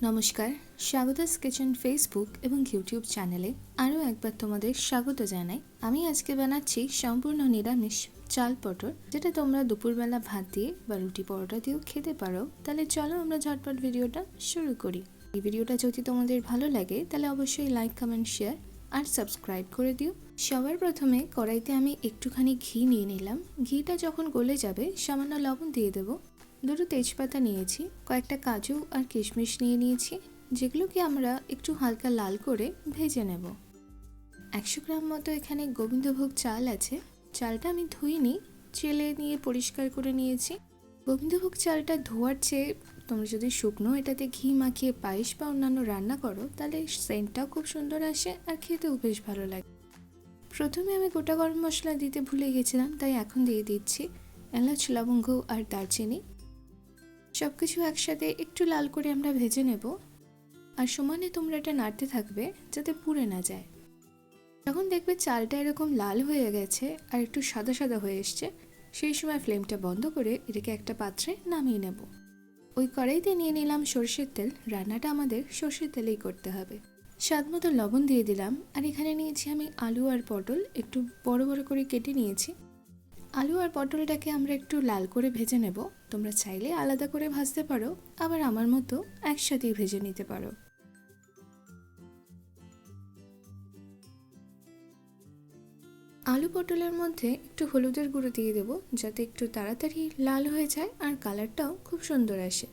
নমস্কার, স্বাগতাস kitchen Facebook এবং YouTube চ্যানেলে আরও একবার তোমাদের স্বাগত জানাই। আমি আজকে বানাচ্ছি সম্পূর্ণ নিরামিষ চাল পটল, যেটা তোমরা দুপুরবেলা ভাত দিয়ে বা রুটি পরোটা দিয়েও খেতে পারো। তাহলে চলো আমরা ঝটপট ভিডিওটা শুরু করি। এই ভিডিওটা যদি তোমাদের ভালো লাগে তাহলে অবশ্যই লাইক, কমেন্ট, শেয়ার আর সাবস্ক্রাইব করে দিও। সবার প্রথমে কড়াইতে আমি একটুখানি ঘি নিয়ে নিলাম। ঘিটা যখন গলে যাবে সামান্য লবণ দিয়ে দেবো। দুটো তেজপাতা নিয়েছি, কয়েকটা কাজু আর কিশমিশ নিয়েছি, যেগুলোকে আমরা একটু হালকা লাল করে ভেজে নেব। 100 গ্রাম মতো এখানে গোবিন্দভোগ চাল আছে। চালটা আমি ধুইনি, চেলে নিয়ে পরিষ্কার করে নিয়েছি। গোবিন্দভোগ চালটা ধোয়ার চেয়ে তোমরা যদি শুকনো এটাতে ঘি মাখিয়ে পায়েস বা অন্যান্য রান্না করো তাহলে সেন্টটাও খুব সুন্দর আসে আর খেতেও বেশ ভালো লাগে। প্রথমে আমি গোটা গরম মশলা দিতে ভুলে গেছিলাম, তাই এখন দিয়ে দিচ্ছি এলাচ, লবঙ্গ আর দারচিনি। সব কিছু একসাথে একটু লাল করে আমরা ভেজে নেব, আর সমানে তোমরা এটা নাড়তে থাকবে যাতে পুড়ে না যায়। যখন দেখবে চালটা এরকম লাল হয়ে গেছে আর একটু সাদা সাদা হয়ে এসছে, সেই সময় ফ্লেমটা বন্ধ করে এটাকে একটা পাত্রে নামিয়ে নেব। ওই কড়াইতে নিয়ে নিলাম সর্ষের তেল। রান্নাটা আমাদের সর্ষের তেলেই করতে হবে। স্বাদ মতো লবণ দিয়ে দিলাম, আর এখানে নিয়েছি আমি আলু আর পটল, একটু বড় বড় করে কেটে নিয়েছি। আলু আর পটলটাকে আমরা একটু লাল করে ভেজে নেব। তোমরা চাইলে আলাদা করে ভাজতে পারো, আবার আমার মতো একসাথেই ভেজে নিতে পারো। আলু পটলের মধ্যে একটু হলুদের গুঁড়ো দিয়ে দেবো, যাতে একটু তাড়াতাড়ি লাল হয়ে যায় আর কালারটাও খুব সুন্দর আসে।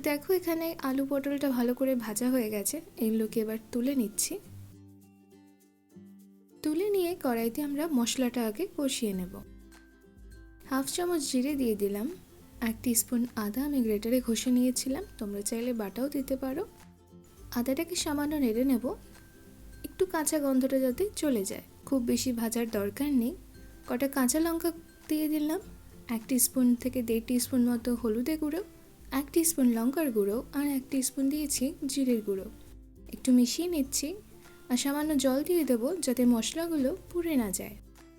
দেখো এখানে আলু পটলটা ভালো করে ভাজা হয়ে গেছে, এগুলোকে এবার তুলে নিচ্ছি। তুলে নিয়ে কড়াইতে আমরা মশলাটা আগে কষিয়ে নেব। হাফ চামচ জিরে দিয়ে দিলাম। 1 টিস্পুন আদা আমি গ্রেটারে ঘষে নিয়েছিলাম, তোমরা চাইলে বাটাও দিতে পারো। আদাটাকে সামান্য নেড়ে নেব, একটু কাঁচা গন্ধটা যাতে চলে যায়। খুব বেশি ভাজার দরকার নেই। কটা কাঁচা লঙ্কা দিয়ে দিলাম। 1 টিস্পুন থেকে 1.5 টিস্পুন মতো হলুদের গুঁড়ো, 1 টিস্পুন লঙ্কার গুঁড়ো আর 1 টিস্পুন দিয়েছি জিরের গুঁড়ো। একটু মিশিয়ে নিচ্ছি, আর সামান্য জল দিয়ে দেবো যাতে মশলাগুলো পুড়ে না যায়।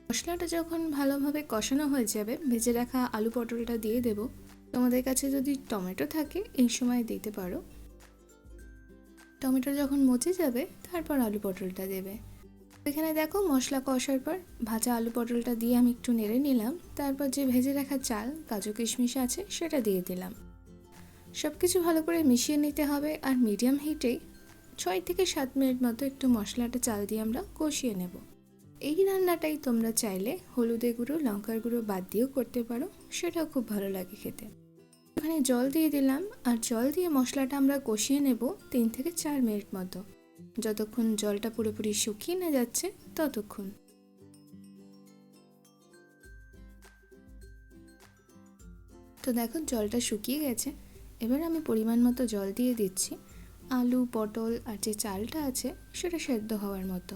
মশলাটা যখন ভালোভাবে কষানো হয়ে যাবে, ভেজে রাখা আলু পটলটা দিয়ে দেব। তোমাদের কাছে যদি টমেটো থাকে এই সময় দিতে পারো। টমেটো যখন মজে যাবে তারপর আলু পটলটা দেবে। এখানে দেখো মশলা কষার পর ভাজা আলু পটলটা দিয়ে আমি একটু নেড়ে নিলাম। তারপর যে ভেজে রাখা চাল, কাজু কিশমিশ আছে সেটা দিয়ে দিলাম। সব কিছু ভালো করে মিশিয়ে নিতে হবে, আর মিডিয়াম হিটেই 6 থেকে 7 মিনিট মতো একটু মশলাটা চাল দিয়ে আমরা কষিয়ে নেব। এই রান্নাটাই তোমরা চাইলে হলুদের গুঁড়ো, লঙ্কার গুঁড়ো বাদ দিয়েও করতে পারো, সেটাও খুব ভালো লাগে খেতে। এখানে জল দিয়ে দিলাম, আর জল দিয়ে মশলাটা আমরা কষিয়ে নেব 3 থেকে 4 মিনিট মতো, যতক্ষণ জলটা পুরোপুরি শুকিয়ে না যাচ্ছে ততক্ষণ। তো দেখো জলটা শুকিয়ে গেছে, এবার আমি পরিমাণ মতো জল দিয়ে দিচ্ছি। আলু, পটল আর যে চালটা আছে সেটা সেদ্ধ হওয়ার মতো।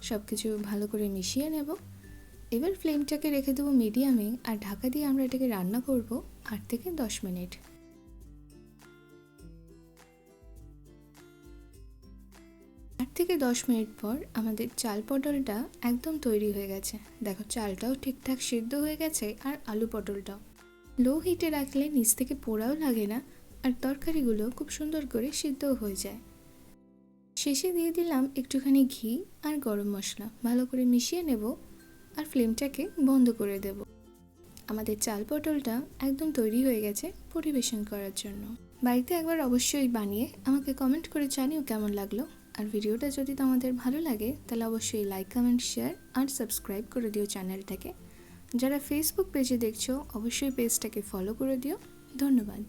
সব কিছু ভালো করে মিশিয়ে নেব। এবার ফ্লেমটাকে রেখে দেবো মিডিয়ামে, আর ঢাকা দিয়ে আমরা এটাকে রান্না করব 8 থেকে 10 মিনিট। 8 থেকে 10 মিনিট পর আমাদের চাল পটলটা একদম তৈরি হয়ে গেছে। দেখো চালটাও ঠিকঠাক সিদ্ধ হয়ে গেছে, আর আলু পটলটাও। লো হিটে রাখলে নিচ থেকে পোড়াও লাগে না, আর তরকারিগুলো খুব সুন্দর করে সিদ্ধও হয়ে যায়। শেষে দিয়ে দিলাম একটুখানি ঘি আর গরম মশলা, ভালো করে মিশিয়ে নেব, আর ফ্লেমটাকে বন্ধ করে দেব। আমাদের চাল পটলটা একদম তৈরি হয়ে গেছে পরিবেশন করার জন্য। বাড়িতে একবার অবশ্যই বানিয়ে আমাকে কমেন্ট করে জানিও কেমন লাগলো। আর ভিডিওটা যদি তোমাদের ভালো লাগে তাহলে অবশ্যই লাইক, কমেন্ট, শেয়ার আর সাবস্ক্রাইব করে দিও চ্যানেলটাকে। যারা ফেসবুক পেজে দেখছো অবশ্যই পেজটাকে ফলো করে দিও। ধন্যবাদ।